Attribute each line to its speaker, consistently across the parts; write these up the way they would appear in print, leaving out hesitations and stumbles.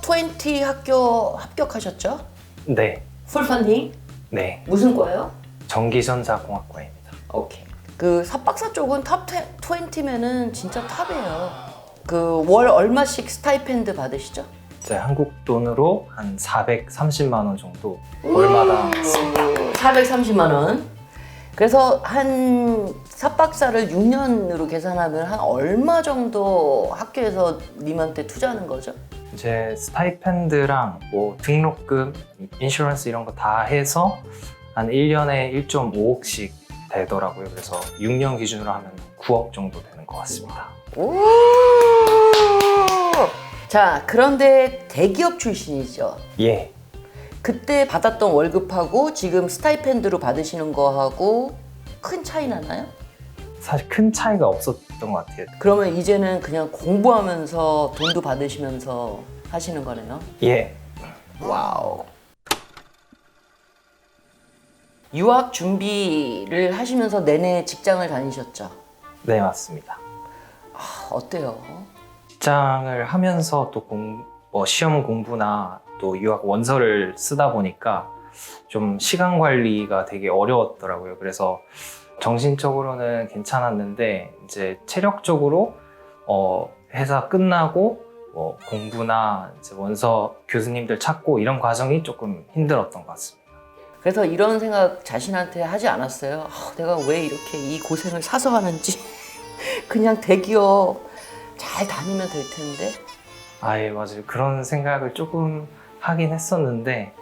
Speaker 1: 탑20 학교 합격하셨죠?
Speaker 2: 네.
Speaker 1: 풀펀딩?
Speaker 2: 네.
Speaker 1: 무슨 과요?
Speaker 2: 전기전자공학과입니다.
Speaker 1: 오케이. 그 석박사 쪽은 탑 20면은 진짜 탑이에요. 그 월 얼마씩 스타이펜드 받으시죠?
Speaker 2: 이제 한국 돈으로 한 430만 원 정도 월마다
Speaker 1: 430만 원. 그래서 한 석박사를 6년으로 계산하면 한 얼마 정도 학교에서 님한테 투자하는 거죠?
Speaker 2: 이제 스타이펜드랑 뭐 등록금, 인슈런스 이런 거 다 해서 한 1년에 1.5억씩 되더라고요. 그래서 6년 기준으로 하면 9억 정도 되는 것 같습니다.
Speaker 1: 오! 자, 그런데 대기업 출신이죠?
Speaker 2: 예.
Speaker 1: 그때 받았던 월급하고 지금 스타이펜드로 받으시는 거하고 큰 차이 나나요?
Speaker 2: 사실 큰 차이가 없었던 것 같아요.
Speaker 1: 그러면 이제는 그냥 공부하면서 돈도 받으시면서 하시는 거네요?
Speaker 2: 예.
Speaker 1: 와우. 유학 준비를 하시면서 내내 직장을 다니셨죠?
Speaker 2: 네, 맞습니다.
Speaker 1: 어때요?
Speaker 2: 직장을 하면서 또 시험 공부나 또 유학 원서를 쓰다 보니까 좀 시간 관리가 되게 어려웠더라고요. 그래서 정신적으로는 괜찮았는데 이제 체력적으로 회사 끝나고 공부나 이제 원서 교수님들 찾고 이런 과정이 조금 힘들었던 것 같습니다.
Speaker 1: 그래서 이런 생각 자신한테 하지 않았어요? 내가 왜 이렇게 이 고생을 사서 하는지 그냥 대기업 잘 다니면 될 텐데.
Speaker 2: 예, 맞아요. 그런 생각을 조금 하긴 했었는데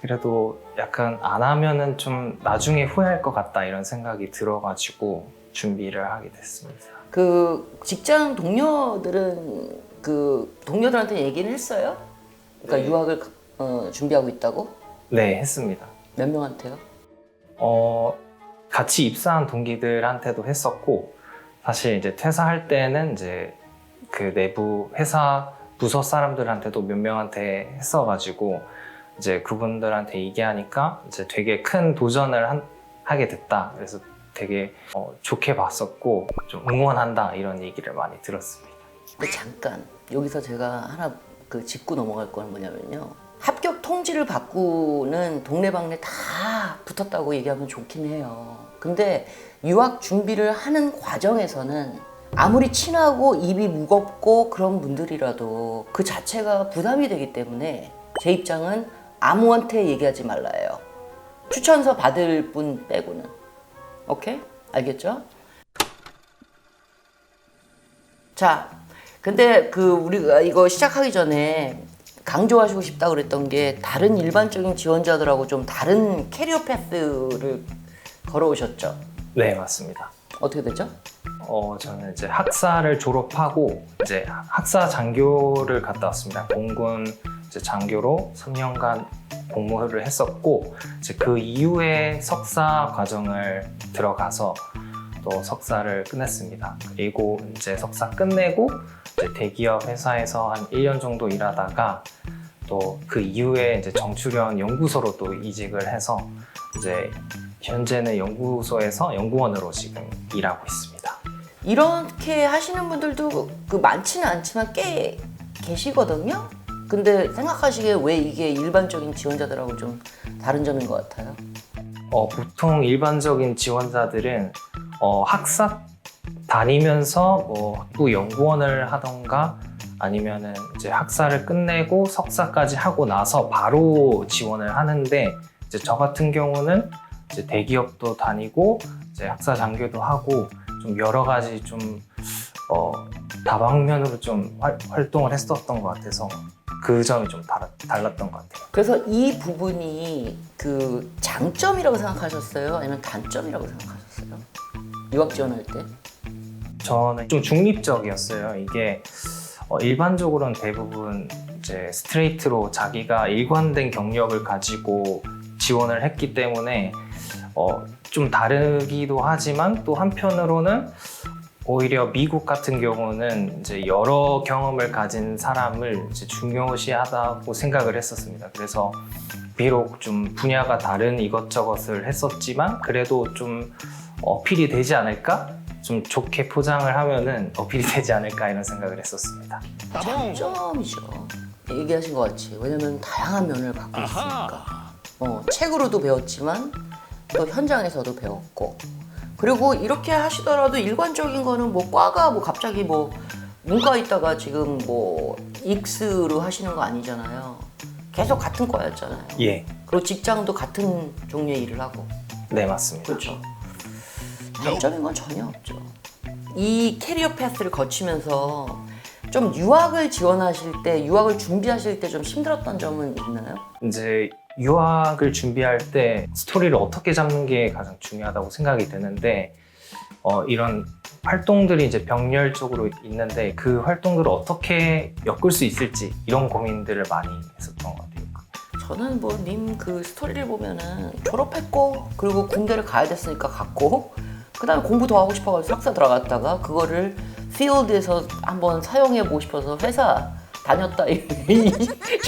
Speaker 2: 그래도 약간 안 하면은 좀 나중에 후회할 것 같다 이런 생각이 들어가지고 준비를 하게 됐습니다.
Speaker 1: 그 직장 동료들은 그 동료들한테 얘기는 했어요? 그러니까 유학을 준비하고 있다고?
Speaker 2: 네, 했습니다.
Speaker 1: 몇 명한테요?
Speaker 2: 같이 입사한 동기들한테도 했었고 사실 이제 퇴사할 때는 이제 그 내부 회사 부서 사람들한테도 몇 명한테 했어가지고 이제 그분들한테 얘기하니까 이제 되게 큰 도전을 하게 됐다. 그래서 되게 좋게 봤었고 좀 응원한다 이런 얘기를 많이 들었습니다.
Speaker 1: 근데 잠깐 여기서 제가 하나 그 짚고 넘어갈 건 뭐냐면요. 합격 통지를 받고는 동네방네 다 붙었다고 얘기하면 좋긴 해요. 근데 유학 준비를 하는 과정에서는 아무리 친하고 입이 무겁고 그런 분들이라도 그 자체가 부담이 되기 때문에 제 입장은 아무한테 얘기하지 말라예요. 추천서 받을 분 빼고는. 오케이? 알겠죠? 자, 근데 그 우리가 이거 시작하기 전에 강조하시고 싶다 그랬던 게 다른 일반적인 지원자들하고 좀 다른 캐리어 패스를 걸어오셨죠?
Speaker 2: 네, 맞습니다.
Speaker 1: 어떻게 되죠?
Speaker 2: 저는 이제 학사를 졸업하고 이제 학사 장교를 갔다 왔습니다. 공군 이제 장교로 3년간 복무를 했었고 이제 그 이후에 석사 과정을 들어가서 또 석사를 끝냈습니다. 그리고 이제 석사 끝내고 이제 대기업 회사에서 한 1년 정도 일하다가 또 그 이후에 이제 정출현 연구소로 또 이직을 해서 이제 현재는 연구소에서 연구원으로 지금 일하고 있습니다.
Speaker 1: 이렇게 하시는 분들도 그 많지는 않지만 꽤 계시거든요. 근데 생각하시기에 왜 이게 일반적인 지원자들하고 좀 다른 점인 것 같아요?
Speaker 2: 보통 일반적인 지원자들은 학사 다니면서 학부 연구원을 하던가 아니면은 이제 학사를 끝내고 석사까지 하고 나서 바로 지원을 하는데 이제 저 같은 경우는 이제 대기업도 다니고 이제 학사 장교도 하고 좀 여러 가지 좀 다방면으로 좀 활동을 했었던 것 같아서 그 점이 좀 달랐던 것 같아요.
Speaker 1: 그래서 이 부분이 그 장점이라고 생각하셨어요? 아니면 단점이라고 생각하셨어요? 유학 지원할 때?
Speaker 2: 저는 좀 중립적이었어요. 이게 일반적으로는 대부분 이제 스트레이트로 자기가 일관된 경력을 가지고 지원을 했기 때문에 좀 다르기도 하지만 또 한편으로는 오히려 미국 같은 경우는 이제 여러 경험을 가진 사람을 이제 중요시하다고 생각을 했었습니다. 그래서 비록 좀 분야가 다른 이것저것을 했었지만 그래도 좀 어필이 되지 않을까? 좀 좋게 포장을 하면은 어필이 되지 않을까 이런 생각을 했었습니다.
Speaker 1: 장점이죠. 얘기하신 것 같이 왜냐면 다양한 면을 갖고 있으니까 책으로도 배웠지만 또 현장에서도 배웠고 그리고 이렇게 하시더라도 일관적인 거는 뭐 과가 뭐 갑자기 뭐 문과 있다가 지금 뭐 익스로 하시는 거 아니잖아요. 계속 같은 과였잖아요.
Speaker 2: 예.
Speaker 1: 그리고 직장도 같은 종류의 일을 하고.
Speaker 2: 네, 맞습니다.
Speaker 1: 그렇죠. 단점인 건 전혀 없죠. 이 캐리어 패스를 거치면서 좀 유학을 지원하실 때, 유학을 준비하실 때 좀 힘들었던 점은 있나요?
Speaker 2: 이제 유학을 준비할 때 스토리를 어떻게 잡는 게 가장 중요하다고 생각이 드는데 이런 활동들이 이제 병렬적으로 있는데 그 활동들을 어떻게 엮을 수 있을지 이런 고민들을 많이 했었던 것 같아요.
Speaker 1: 저는 뭐 님 그 스토리를 보면은 졸업했고 그리고 군대를 가야 됐으니까 갔고 그 다음에 공부 더 하고 싶어가지고 석사 들어갔다가 그거를 필드에서 한번 사용해보고 싶어서 회사 다녔다.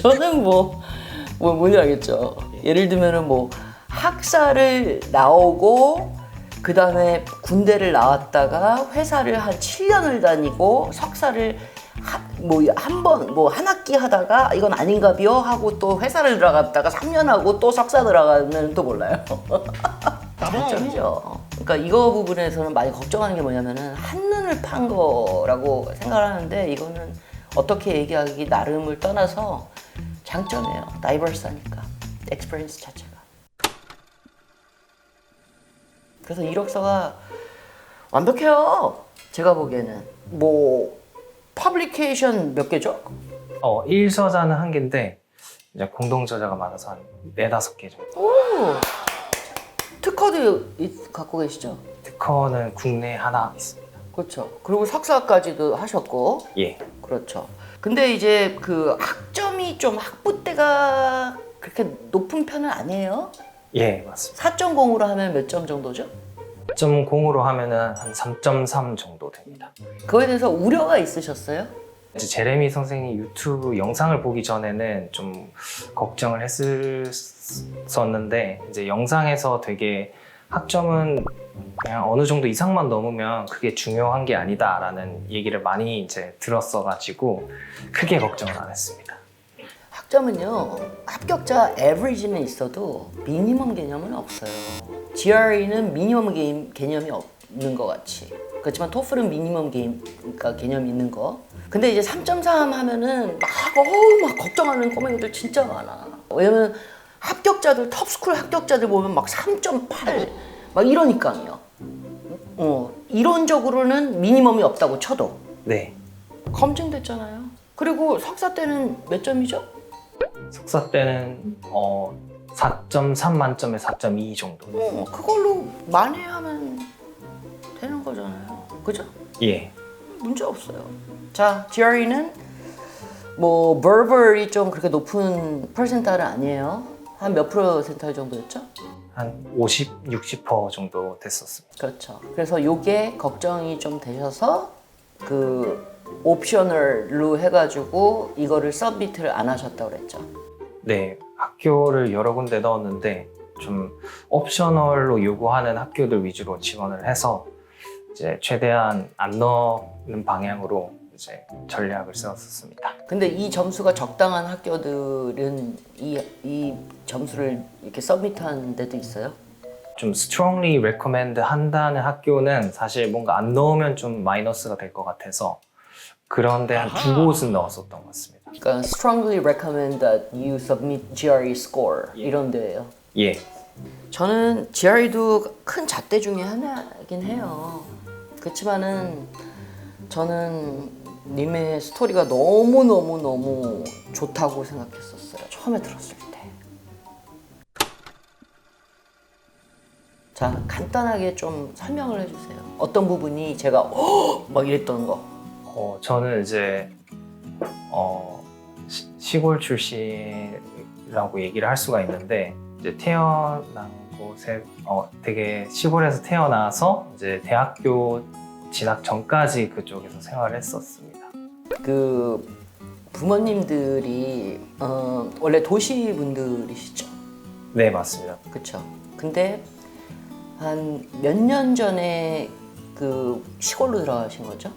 Speaker 1: 저는 뭔지 알겠죠. 예를 들면은 뭐 학사를 나오고 그 다음에 군대를 나왔다가 회사를 한 7년을 다니고 석사를 한 학기 하다가 이건 아닌가비요 하고 또 회사를 들어갔다가 3년 하고 또 석사 들어가면 또 몰라요. 장점이죠. 그러니까 이거 부분에서는 많이 걱정하는 게 뭐냐면은 한눈을 판 거라고 생각을 하는데 이거는 어떻게 얘기하기 나름을 떠나서 장점이에요. 다이버스하니까 엑스피리언스 자체가. 그래서 이력서가 완벽해요. 제가 보기에는 뭐 퍼블리케이션 몇 개죠?
Speaker 2: 1저자는 1개인데 이제 공동 저자가 많아서 한 4-5개 정도.
Speaker 1: 오! 특허도 갖고 계시죠?
Speaker 2: 특허는 국내에 하나 있습니다.
Speaker 1: 그렇죠. 그리고 석사까지도 하셨고.
Speaker 2: 예.
Speaker 1: 그렇죠. 근데 이제 그 학점이 좀 학부때가 그렇게 높은 편은 아니에요?
Speaker 2: 예, 맞습니다.
Speaker 1: 4.0으로 하면 몇 점 정도죠?
Speaker 2: 4.0으로 하면은 한 3.3 정도 됩니다.
Speaker 1: 그거에 대해서 우려가 있으셨어요?
Speaker 2: 이제 제레미 선생님 유튜브 영상을 보기 전에는 좀 걱정을 했었는데 이제 영상에서 되게 학점은 그냥 어느 정도 이상만 넘으면 그게 중요한 게 아니다라는 얘기를 많이 이제 들었어가지고 크게 걱정을 안 했습니다.
Speaker 1: 학점은요, 합격자 에버리지는 있어도 미니멈 개념은 없어요. GRE는 미니멈 개념이 없는 것 같이. 그렇지만 토플은 미니멈 그러니까 개념이 있는 거. 근데 이제 3.3 하면은 막 걱정하는 꼬맹이들 진짜 많아. 왜냐면 합격자들, 톱스쿨 합격자들 보면 막 3.8 막 이러니까요. 이론적으로는 미니멈이 없다고 쳐도.
Speaker 2: 네.
Speaker 1: 검증됐잖아요. 그리고 석사 때는 몇 점이죠?
Speaker 2: 석사 때는 4.3 만점에 4.2 정도.
Speaker 1: 그걸로 만회하면 되는 거잖아요. 그죠?
Speaker 2: 예.
Speaker 1: 문제 없어요. 자, GRE는 뭐 버벌이 좀 그렇게 높은 퍼센타일은 아니에요. 한 몇 퍼센타일 정도였죠?
Speaker 2: 한 50, 60% 정도 됐었습니다.
Speaker 1: 그렇죠. 그래서 요게 걱정이 좀 되셔서 그 옵셔널로 해가지고 이거를 서비트를 안 하셨다고 그랬죠.
Speaker 2: 네, 학교를 여러 군데 넣었는데 좀 옵셔널로 요구하는 학교들 위주로 지원을 해서 이제 최대한 안 넣는 방향으로 이제 전략을 세웠었습니다.
Speaker 1: 근데 이 점수가 적당한 학교들은 이 점수를 이렇게 서비트하는 데도 있어요?
Speaker 2: 좀 strongly recommend 한다는 학교는 사실 뭔가 안 넣으면 좀 마이너스가 될 것 같아서 그런데 한 2곳은 넣었었던 것 같습니다.
Speaker 1: 그러니까 strongly recommend that you submit GRE score 이런 데예요.
Speaker 2: 예.
Speaker 1: 저는 GRE도 큰 잣대 중에 하나이긴 해요. 그렇지만은 저는 님의 스토리가 너무 좋다고 생각했었어요. 처음에 들었을 때. 자, 간단하게 좀 설명을 해주세요. 어떤 부분이 제가 막 이랬던 거.
Speaker 2: 저는 이제 시골 출신이라고 얘기를 할 수가 있는데 이제 태어난 곳에 되게 시골에서 태어나서 이제 대학교 진학 전까지 그쪽에서 생활을 했었습니다.
Speaker 1: 그 부모님들이 원래 도시 분들이시죠?
Speaker 2: 네, 맞습니다.
Speaker 1: 그렇죠. 근데 한 몇 년 전에 그 시골로 들어가신 거죠?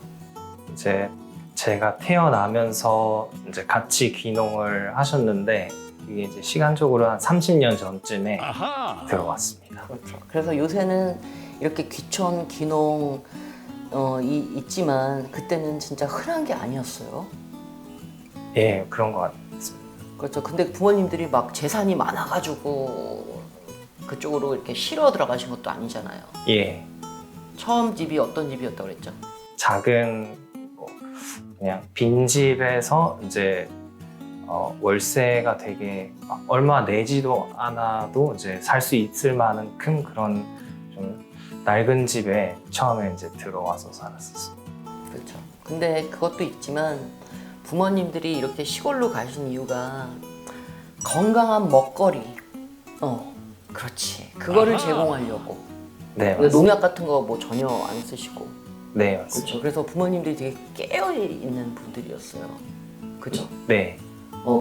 Speaker 2: 이제 제가 태어나면서 이제 같이 귀농을 하셨는데 이게 이제 시간적으로 한 30년 전쯤에 들어왔습니다.
Speaker 1: 그렇죠. 그래서 요새는 이렇게 귀촌, 귀농 있지만 그때는 진짜 흔한 게 아니었어요.
Speaker 2: 예, 그런 것 같습니다.
Speaker 1: 그렇죠. 근데 부모님들이 막 재산이 많아가지고 그쪽으로 이렇게 실어 들어가신 것도 아니잖아요.
Speaker 2: 예,
Speaker 1: 처음 집이 어떤 집이었다고 그랬죠?
Speaker 2: 작은 그냥 빈집에서 이제 월세가 되게 얼마 내지도 않아도 이제 살 수 있을 만큼 그런 좀 낡은 집에 처음에 이제 들어와서 살았었어요.
Speaker 1: 그렇죠. 근데 그것도 있지만 부모님들이 이렇게 시골로 가신 이유가 건강한 먹거리, 그렇지. 그거를 제공하려고.
Speaker 2: 네,
Speaker 1: 그러니까
Speaker 2: 맞습니다.
Speaker 1: 농약 같은 거 뭐 전혀 안 쓰시고.
Speaker 2: 네, 맞습니다.
Speaker 1: 그렇죠. 그래서 부모님들이 되게 깨어 있는 분들이었어요. 그렇죠.
Speaker 2: 네,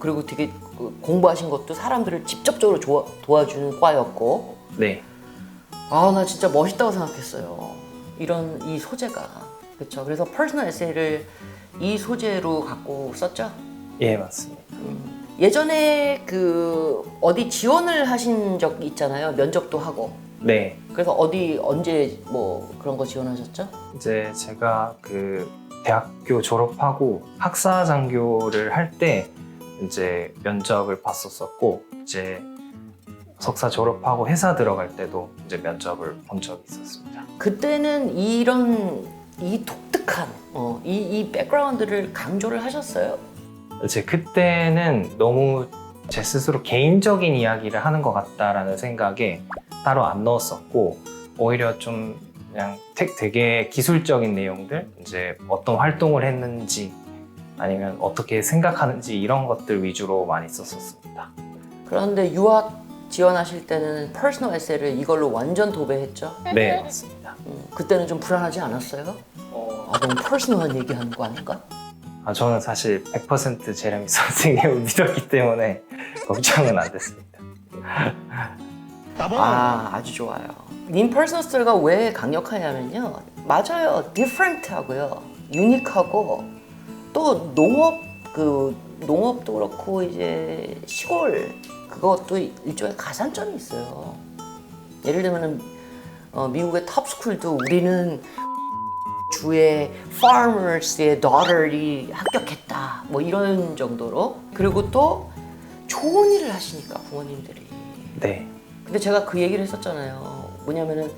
Speaker 1: 그리고 되게 공부하신 것도 사람들을 직접적으로 도와주는 과였고.
Speaker 2: 네,
Speaker 1: 아, 나 진짜 멋있다고 생각했어요. 이 소재가. 그렇죠. 그래서 퍼스널 에세이를 이 소재로 갖고 썼죠.
Speaker 2: 예, 맞습니다.
Speaker 1: 예전에 어디 지원을 하신 적 있잖아요. 면접도 하고.
Speaker 2: 네,
Speaker 1: 그래서 언제 뭐 그런 거 지원하셨죠?
Speaker 2: 이제 제가 그 대학교 졸업하고 학사 장교를 할 때 이제 면접을 봤었었고 이제 석사 졸업하고 회사 들어갈 때도 이제 면접을 본 적이 있었습니다.
Speaker 1: 그때는 이 독특한 이 백그라운드를 강조를 하셨어요.
Speaker 2: 이제 그때는 너무 제 스스로 개인적인 이야기를 하는 것 같다라는 생각에 따로 안 넣었었고 오히려 좀 그냥 되게 기술적인 내용들 이제 어떤 활동을 했는지 아니면 어떻게 생각하는지 이런 것들 위주로 많이 썼었습니다.
Speaker 1: 그런데 유학 지원하실 때는 퍼스널 에세이를 이걸로 완전 도배했죠.
Speaker 2: 네, 맞습니다.
Speaker 1: 그때는 좀 불안하지 않았어요? 너무 퍼스널한 얘기하는 거 아닌가?
Speaker 2: 저는 사실 100% 제레미 선생님을 믿었기 때문에 걱정은 안 됐습니다.
Speaker 1: 아주 좋아요. 님 퍼스널 스토리가 왜 강력하냐면요. 맞아요. 디퍼런트하고요. 유니크하고 또 농업도 그렇고 이제 시골 그것도 일종의 가산점이 있어요. 예를 들면은 미국의 탑스쿨도 우리는 주의 farmers의 daughter이 합격했다 뭐 이런 정도로. 그리고 또 좋은 일을 하시니까 부모님들이.
Speaker 2: 네,
Speaker 1: 근데 제가 그 얘기를 했었잖아요. 뭐냐면은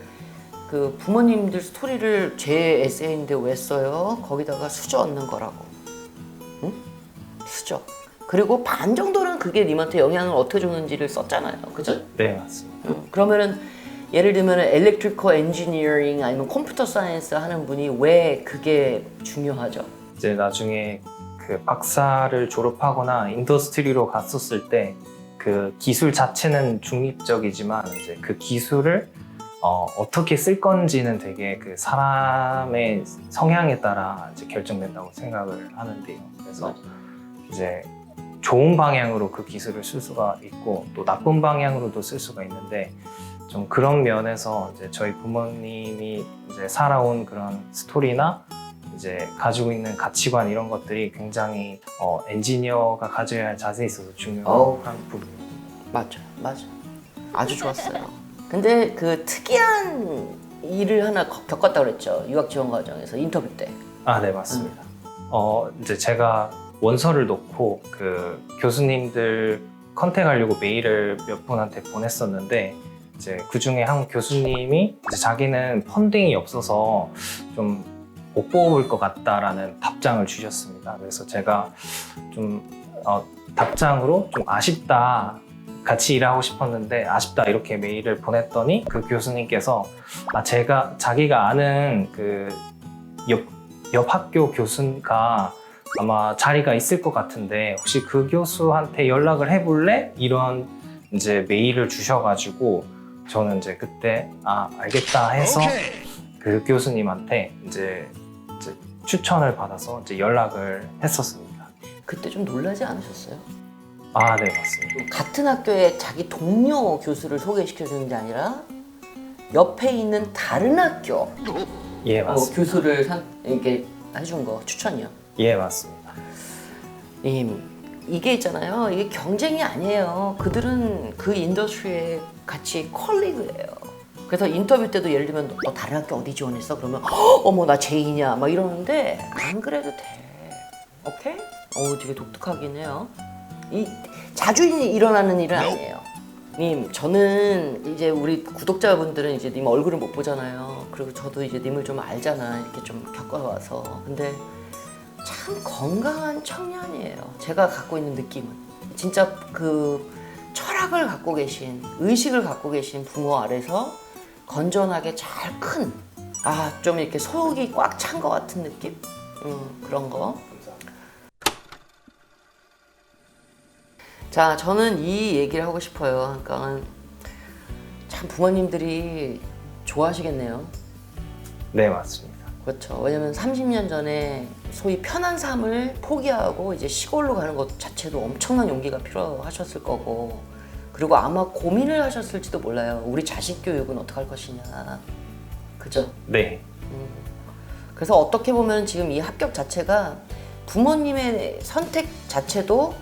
Speaker 1: 그 부모님들 스토리를 제 에세이인데 왜 써요? 거기다가 수저 얻는 거라고. 응? 수저. 그리고 반 정도는 그게 님한테 영향을 어떻게 줬는지를 썼잖아요. 그죠?
Speaker 2: 네, 맞습니다.
Speaker 1: 그러면은 예를 들면 엘렉트리컬 엔지니어링 아니면 컴퓨터 사이언스 하는 분이 왜 그게 중요하죠?
Speaker 2: 이제 나중에 그 박사를 졸업하거나 인더스트리로 갔었을 때 그 기술 자체는 중립적이지만 이제 그 기술을 어떻게 쓸 건지는 되게 그 사람의 성향에 따라 이제 결정된다고 생각을 하는데요. 그래서 이제 좋은 방향으로 그 기술을 쓸 수가 있고 또 나쁜 방향으로도 쓸 수가 있는데 좀 그런 면에서 이제 저희 부모님이 이제 살아온 그런 스토리나 이제 가지고 있는 가치관 이런 것들이 굉장히 엔지니어가 가져야 할 자세에 있어서 중요한 부분입니다.
Speaker 1: 맞아. 아주 좋았어요. 근데 그 특이한 일을 하나 겪었다고 그랬죠. 유학 지원 과정에서 인터뷰 때.
Speaker 2: 네, 맞습니다. 이제 제가 원서를 놓고 그 교수님들 컨택하려고 메일을 몇 분한테 보냈었는데 이제 그 중에 한 교수님이 이제 자기는 펀딩이 없어서 좀 못 뽑을 것 같다라는 답장을 주셨습니다. 그래서 제가 좀 답장으로 좀 아쉽다, 같이 일하고 싶었는데 아쉽다 이렇게 메일을 보냈더니 그 교수님께서 자기가 아는 그 옆 학교 교수가 아마 자리가 있을 것 같은데 혹시 그 교수한테 연락을 해볼래? 이런 이제 메일을 주셔가지고 저는 이제 그때 알겠다 해서 그 교수님한테 이제 추천을 받아서 이제 연락을 했었습니다.
Speaker 1: 그때 좀 놀라지 않으셨어요?
Speaker 2: 네, 맞습니다.
Speaker 1: 같은 학교에 자기 동료 교수를 소개시켜주는 게 아니라 옆에 있는 다른 학교
Speaker 2: 예, 맞습니다.
Speaker 1: 교수를 이렇게 해준 거 추천이요.
Speaker 2: 예, 맞습니다.
Speaker 1: 이게 있잖아요. 이게 경쟁이 아니에요. 그들은 그 인더스트리의 같이 컬리그예요. 그래서 인터뷰 때도 예를 들면 너 다른 학교 어디 지원했어? 그러면 어머 나 제이냐 막 이러는데 안 그래도 돼. 오케이? 되게 독특하긴 해요. 자주 일어나는 일은 아니에요. 님, 저는 이제 우리 구독자분들은 이제 님 얼굴을 못 보잖아요. 그리고 저도 이제 님을 좀 알잖아. 이렇게 좀 겪어와서. 근데 참 건강한 청년이에요. 제가 갖고 있는 느낌은. 진짜 그 철학을 갖고 계신, 의식을 갖고 계신 부모 아래서 건전하게 잘 큰, 좀 이렇게 속이 꽉 찬 것 같은 느낌? 그런 거. 자, 저는 이 얘기를 하고 싶어요. 그러니까 참 부모님들이 좋아하시겠네요.
Speaker 2: 네, 맞습니다.
Speaker 1: 그렇죠. 왜냐면 30년 전에 소위 편한 삶을 포기하고 이제 시골로 가는 것 자체도 엄청난 용기가 필요하셨을 거고, 그리고 아마 고민을 하셨을지도 몰라요. 우리 자식 교육은 어떻게 할 것이냐. 그죠?
Speaker 2: 네.
Speaker 1: 그래서 어떻게 보면 지금 이 합격 자체가 부모님의 선택 자체도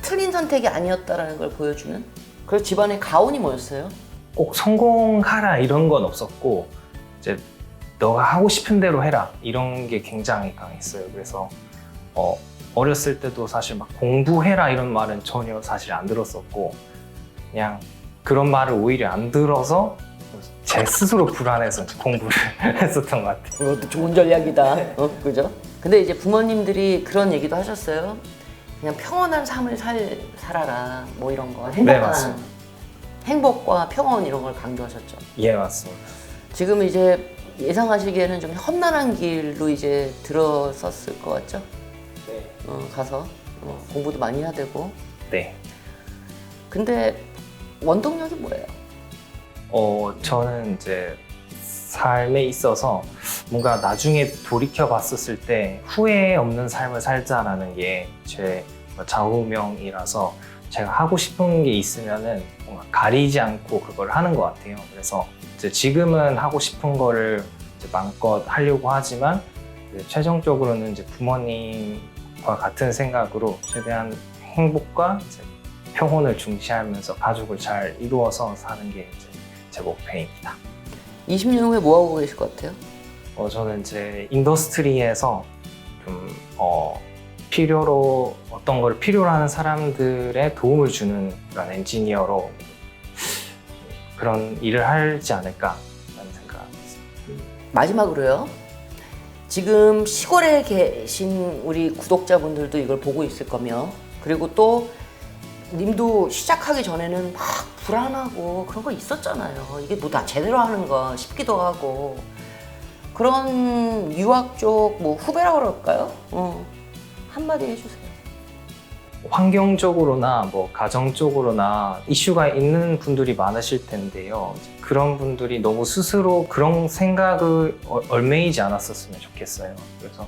Speaker 1: 틀린 선택이 아니었다라는 걸 보여주는. 그래서 집안에 가훈이 뭐였어요?
Speaker 2: 꼭 성공하라 이런 건 없었고, 이제 너가 하고 싶은 대로 해라 이런 게 굉장히 강했어요. 그래서 어렸을 때도 사실 막 공부해라 이런 말은 전혀 사실 안 들었었고, 그냥 그런 말을 오히려 안 들어서 제 스스로 불안해서 공부를 했었던 것 같아요.
Speaker 1: 이것도 좋은 전략이다. 그죠? 근데 이제 부모님들이 그런 얘기도 하셨어요. 그냥 평온한 삶을 살아라. 뭐 이런 거.
Speaker 2: 네, 맞습니다.
Speaker 1: 행복과 평온 이런 걸 강조하셨죠.
Speaker 2: 예, 맞습니다.
Speaker 1: 지금 이제 예상하시기에는 좀 험난한 길로 이제 들어섰을 것 같죠?
Speaker 2: 네.
Speaker 1: 가서 공부도 많이 해야 되고.
Speaker 2: 네.
Speaker 1: 근데 원동력이 뭐예요?
Speaker 2: 저는 이제 삶에 있어서 뭔가 나중에 돌이켜 봤었을 때 후회 없는 삶을 살자라는 게 제 좌우명이라서, 제가 하고 싶은 게 있으면은 뭔가 가리지 않고 그걸 하는 것 같아요. 그래서 이제 지금은 하고 싶은 거를 이제 마음껏 하려고 하지만, 이제 최종적으로는 이제 부모님과 같은 생각으로 최대한 행복과 이제 평온을 중시하면서 가족을 잘 이루어서 사는 게 이제 제 목표입니다.
Speaker 1: 20년 후에 뭐 하고 계실 것 같아요?
Speaker 2: 저는 이제 인더스트리에서 좀 필요로 어떤 걸 필요로 하는 사람들의 도움을 주는 그런 엔지니어로 그런 일을 하지 않을까라는 생각이 있습니다.
Speaker 1: 마지막으로요. 지금 시골에 계신 우리 구독자분들도 이걸 보고 있을 거며, 그리고 또 님도 시작하기 전에는 막 불안하고 그런 거 있었잖아요. 이게 뭐 다 제대로 하는가 싶기도 하고. 그런 유학 쪽 뭐 후배라고 그럴까요? 한마디 해주세요.
Speaker 2: 환경적으로나 뭐 가정적으로나 이슈가 있는 분들이 많으실 텐데요. 그런 분들이 너무 스스로 그런 생각을 얽매이지 않았었으면 좋겠어요. 그래서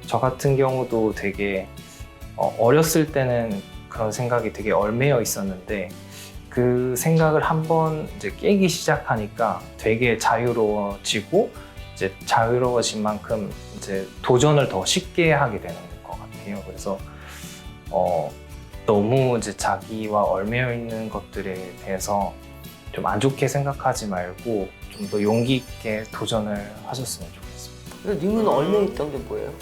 Speaker 2: 저 같은 경우도 되게 어렸을 때는 그런 생각이 되게 얽매여 있었는데, 그 생각을 한번 이제 깨기 시작하니까 되게 자유로워지고, 이제 자유로워진 만큼 이제 도전을 더 쉽게 하게 되는 것 같아요. 그래서 너무 이제 자기와 얽매여 있는 것들에 대해서 좀 안 좋게 생각하지 말고 좀 더 용기 있게 도전을 하셨으면 좋겠습니다.
Speaker 1: 근데 님은 얽매여 있던 게 뭐예요?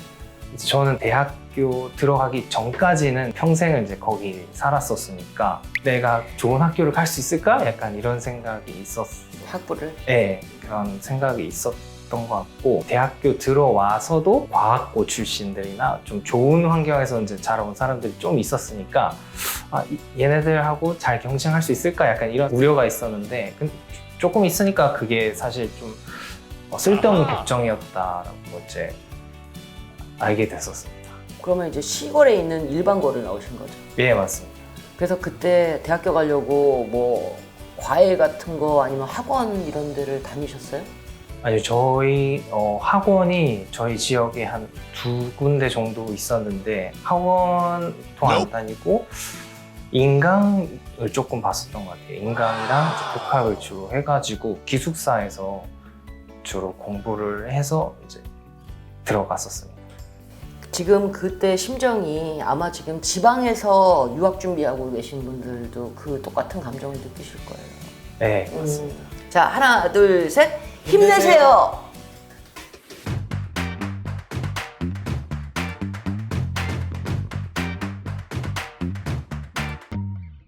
Speaker 2: 저는 대학교 들어가기 전까지는 평생을 이제 거기 살았었으니까 내가 좋은 학교를 갈 수 있을까? 약간 이런 생각이 있었어요.
Speaker 1: 학부를?
Speaker 2: 네, 그런 생각이 있었던 것 같고, 대학교 들어와서도 과학고 출신들이나 좀 좋은 환경에서 이제 자라온 사람들이 좀 있었으니까 얘네들하고 잘 경쟁할 수 있을까? 약간 이런 우려가 있었는데, 조금 있으니까 그게 사실 좀 쓸데없는 걱정이었다라고 이제 알게 됐었습니다.
Speaker 1: 그러면 이제 시골에 있는 일반고를 나오신 거죠?
Speaker 2: 예, 맞습니다.
Speaker 1: 그래서 그때 대학교 가려고 뭐 과외 같은 거 아니면 학원 이런 데를 다니셨어요?
Speaker 2: 아니요, 저희 학원이 저희 지역에 한 2군데 정도 있었는데, 학원도 안 다니고 인강을 조금 봤었던 것 같아요. 인강이랑 이제 독학을 주로 해가지고 기숙사에서 주로 공부를 해서 이제 들어갔었습니다.
Speaker 1: 지금 그때 심정이 아마 지금 지방에서 유학 준비하고 계신 분들도 그 똑같은 감정을 느끼실 거예요.
Speaker 2: 네, 맞습니다.
Speaker 1: 자, 하나, 둘, 셋. 힘내세요.